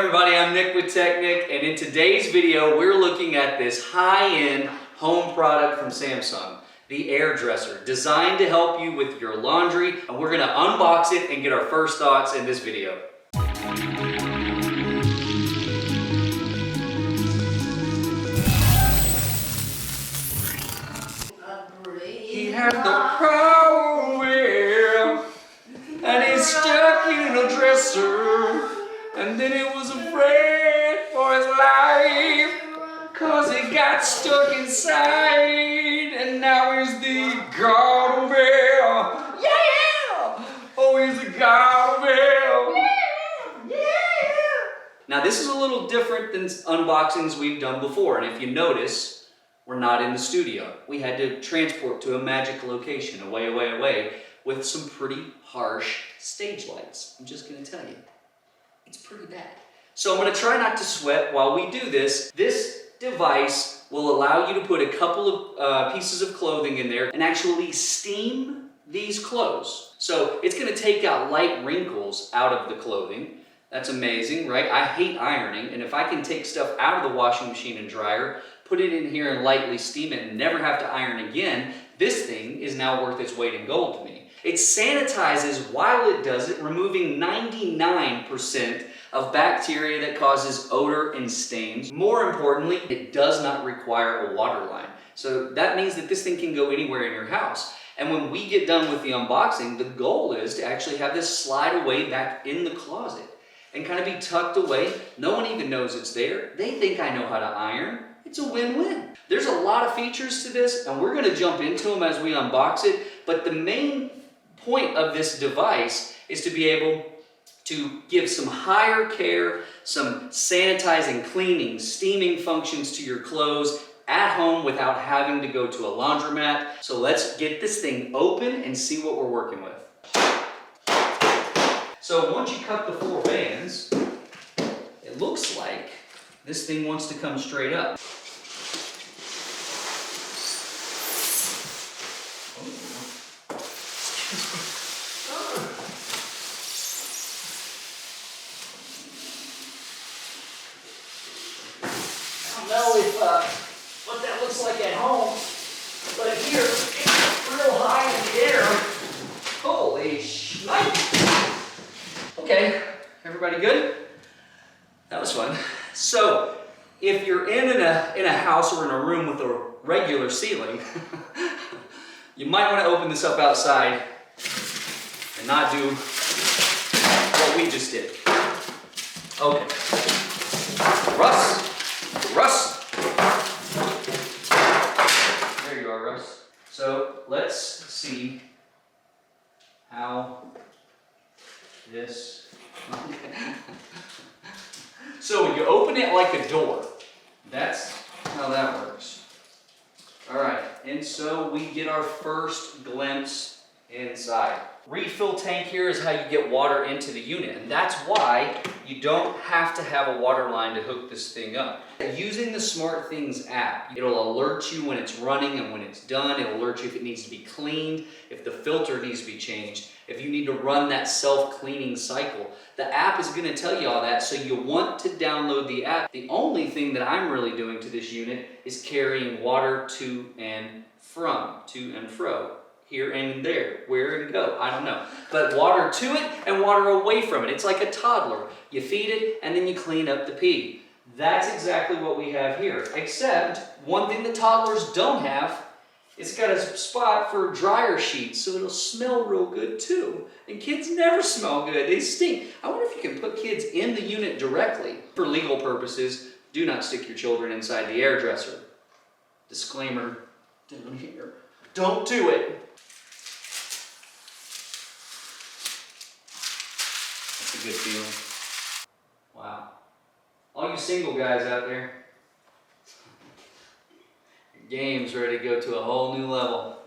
everybody, I'm Nick with tech-Nic, and in today's video we're looking at this high-end home product from Samsung, the AirDresser, designed to help you with your laundry, and we're going to unbox it and get our first thoughts in this video. He had the power wheel, and he's stuck in a dresser, and then he was afraid for his life, cause he got stuck inside, and now he's the god of hell. Yeah! Oh, he's the god of hell. Yeah! Now this is a little different than unboxings we've done before, and if you notice, we're not in the studio. We had to transport to a magic location, away, with some pretty harsh stage lights. I'm just gonna tell you, it's pretty bad. So I'm gonna try not to sweat while we do this. This device will allow you to put a couple of pieces of clothing in there and actually steam these clothes. So it's gonna take out light wrinkles out of the clothing. That's amazing, right? I hate ironing, and if I can take stuff out of the washing machine and dryer, put it in here and lightly steam it and never have to iron again, this thing is now worth its weight in gold to me. It sanitizes while it does it, removing 99% of bacteria that causes odor and stains. More importantly, it does not require a water line. So that means that this thing can go anywhere in your house. And when we get done with the unboxing, the goal is to actually have this slide away back in the closet and kind of be tucked away. No one even knows it's there. They think I know how to iron. It's a win-win. There's a lot of features to this, and we're gonna jump into them as we unbox it, but the main point of this device is to be able to give some higher care, some sanitizing, cleaning, steaming functions to your clothes at home without having to go to a laundromat. So let's get this thing open and see what we're working with. So once you cut the 4 bands, it looks like this thing wants to come straight up. I don't know if what that looks like at home, but here it's real high in the air. Holy shite! Okay, everybody good? That was fun. So, if you're in a house or in a room with a regular ceiling, you might want to open this up outside and not do what we just did. Okay. Russ. There you are, Russ. So, let's see how this... So you open it like a door. That's how that works. All right, and so we get our first glimpse inside. Refill tank here is how you get water into the unit, and that's why you don't have to have a water line to hook this thing up. Using the SmartThings app, it'll alert you when it's running and when it's done. It'll alert you if it needs to be cleaned, if the filter needs to be changed, if you need to run that self-cleaning cycle. The app is going to tell you all that, so you want to download the app. The only thing that I'm really doing to this unit is carrying water to and fro, here and there, where and go, I don't know. But water to it and water away from it. It's like a toddler. You feed it and then you clean up the pee. That's exactly what we have here, except one thing that toddlers don't have, it's got a spot for dryer sheets, so it'll smell real good too. And kids never smell good, they stink. I wonder if you can put kids in the unit directly. For legal purposes, do not stick your children inside the AirDresser. Disclaimer down here. Don't do it. That's a good feeling. Wow. All you single guys out there, your game's ready to go to a whole new level.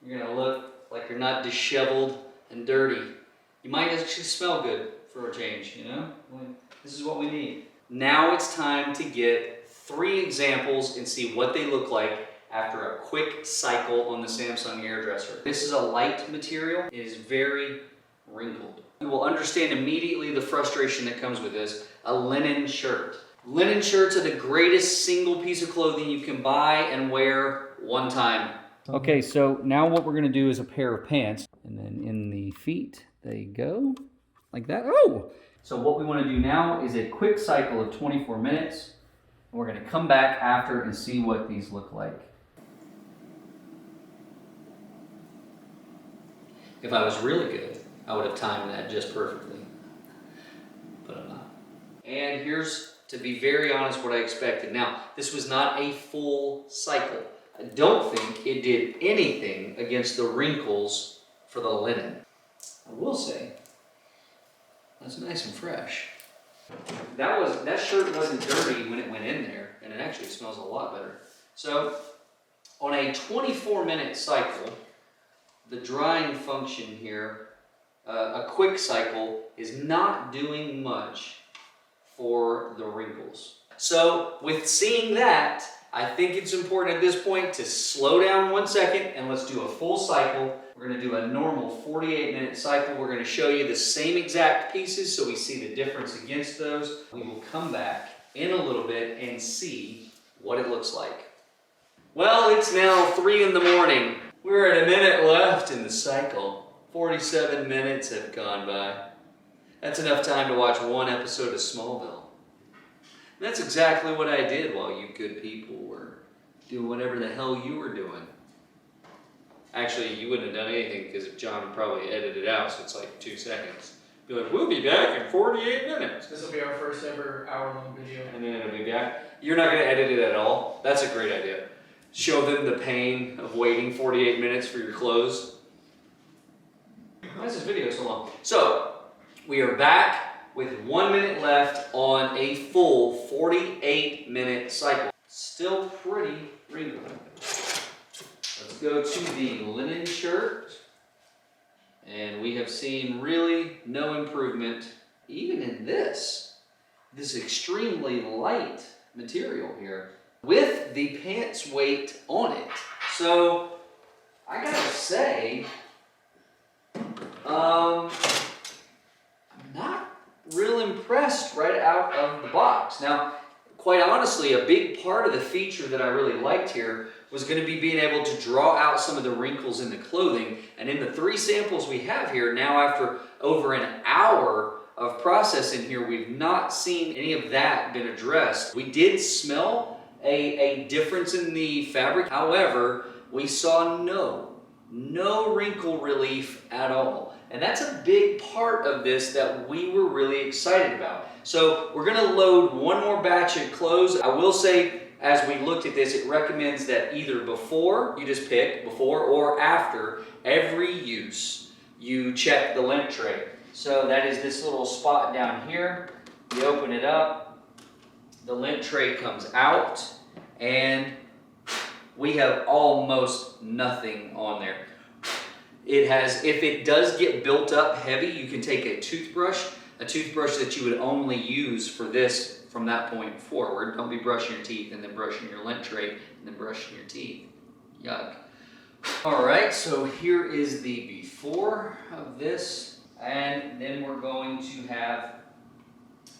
You're gonna look like you're not disheveled and dirty. You might actually smell good for a change, you know? This is what we need. Now it's time to get 3 examples and see what they look like after a quick cycle on the Samsung AirDresser. This is a light material. It is very wrinkled. You will understand immediately the frustration that comes with this. A linen shirt. Linen shirts are the greatest single piece of clothing you can buy and wear one time. Okay, so now what we're gonna do is a pair of pants. And then in the feet, they go like that. Oh! So what we wanna do now is a quick cycle of 24 minutes. And we're gonna come back after and see what these look like. If I was really good, I would have timed that just perfectly, but I'm not. And here's, to be very honest, what I expected. Now, this was not a full cycle. I don't think it did anything against the wrinkles for the linen. I will say, that's nice and fresh. That shirt wasn't dirty when it went in there, and it actually smells a lot better. So, on a 24-minute cycle, the drying function here, a quick cycle, is not doing much for the wrinkles. So with seeing that, I think it's important at this point to slow down 1 second and let's do a full cycle. We're gonna do a normal 48-minute cycle. We're gonna show you the same exact pieces so we see the difference against those. We will come back in a little bit and see what it looks like. Well, it's now 3 in the morning. We're at a minute left in the cycle. 47 minutes have gone by. That's enough time to watch one episode of Smallville. And that's exactly what I did while you good people were doing whatever the hell you were doing. Actually, you wouldn't have done anything because John would probably edit it out, so it's like 2 seconds. Be like, we'll be back in 48 minutes. This will be our first ever hour-long video. And then it'll be back. You're not going to edit it at all? That's a great idea. Show them the pain of waiting 48 minutes for your clothes. Why is this video so long? So, we are back with 1 minute left on a full 48-minute cycle. Still pretty wrinkled. Let's go to the linen shirt. And we have seen really no improvement, even in this extremely light material here, with the pants weight on it. So, I gotta say, I'm not real impressed right out of the box. Now, quite honestly, a big part of the feature that I really liked here was going to be being able to draw out some of the wrinkles in the clothing. And in the 3 samples we have here, now after over an hour of processing here, we've not seen any of that been addressed. We did smell a difference in the fabric. However, we saw no wrinkle relief at all. And that's a big part of this that we were really excited about. So we're gonna load one more batch of clothes. I will say, as we looked at this, it recommends that either before, you just pick before or after every use, you check the lint tray. So that is this little spot down here. You open it up, the lint tray comes out, and we have almost nothing on there. It has, if it does get built up heavy, you can take a toothbrush that you would only use for this from that point forward. Don't be brushing your teeth and then brushing your lint tray and then brushing your teeth. Yuck. All right, so here is the before of this, and then we're going to have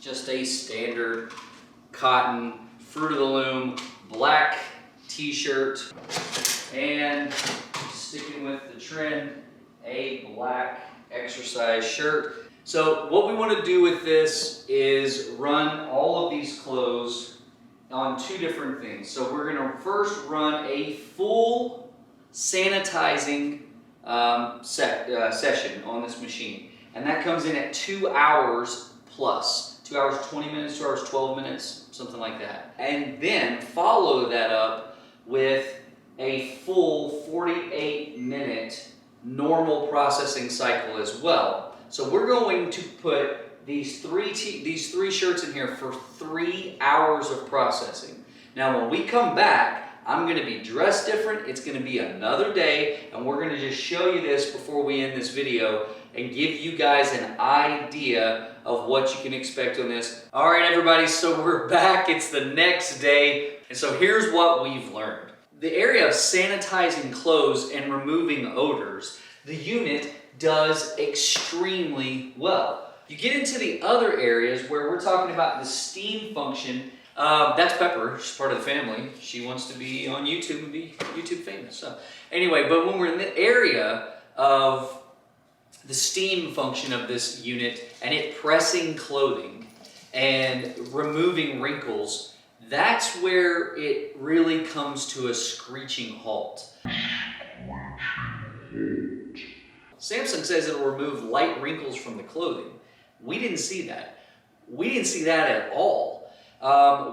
just a standard cotton Fruit of the Loom black t-shirt, and sticking with the trend, a black exercise shirt. So what we want to do with this is run all of these clothes on 2 different things. So we're going to first run a full sanitizing session on this machine. And that comes in at 2 hours plus. 2 hours 20 minutes, 2 hours 12 minutes, something like that. And then follow that up with a full 48-minute normal processing cycle as well. So we're going to put these three shirts in here for 3 hours of processing. Now when we come back, I'm going to be dressed different. It's going to be another day, and we're going to just show you this before we end this video and give you guys an idea of what you can expect on this. All right, everybody, so we're back. It's the next day, and so here's what we've learned. The area of sanitizing clothes and removing odors, the unit does extremely well. You get into the other areas where we're talking about the steam function. That's Pepper. She's part of the family. She wants to be on YouTube and be YouTube famous. So anyway, but when we're in the area of the steam function of this unit and it pressing clothing and removing wrinkles, that's where it really comes to a screeching halt. Samsung says it'll remove light wrinkles from the clothing. We didn't see that. We didn't see that at all.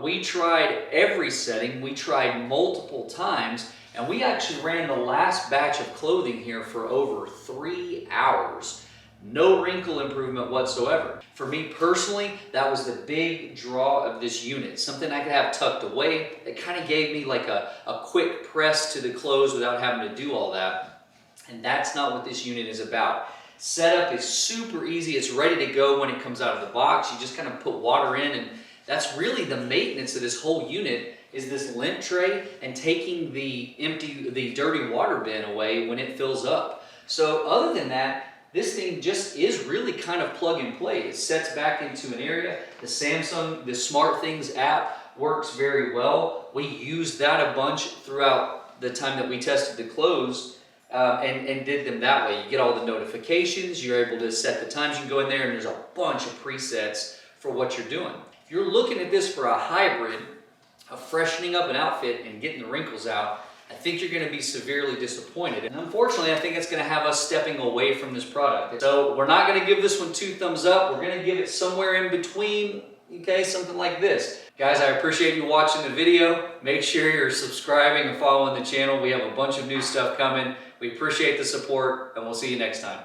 We tried every setting. We tried multiple times, and we actually ran the last batch of clothing here for over 3 hours. No wrinkle improvement whatsoever. For me personally, that was the big draw of this unit. Something I could have tucked away that kind of gave me like a quick press to the clothes without having to do all that. And that's not what this unit is about. Setup is super easy. It's ready to go when it comes out of the box. You just kind of put water in, and that's really the maintenance of this whole unit, is this lint tray and taking the dirty water bin away when it fills up. So other than that, this thing just is really kind of plug and play. It sets back into an area. The Samsung, the Smart Things app works very well. We used that a bunch throughout the time that we tested the clothes. And did them that way. You get all the notifications, you're able to set the times, you can go in there and there's a bunch of presets for what you're doing. If you're looking at this for a hybrid of freshening up an outfit and getting the wrinkles out, I think you're going to be severely disappointed. And unfortunately, I think it's going to have us stepping away from this product. So we're not going to give this one 2 thumbs up. We're going to give it somewhere in between, okay, something like this. Guys, I appreciate you watching the video. Make sure you're subscribing and following the channel. We have a bunch of new stuff coming. We appreciate the support, and we'll see you next time.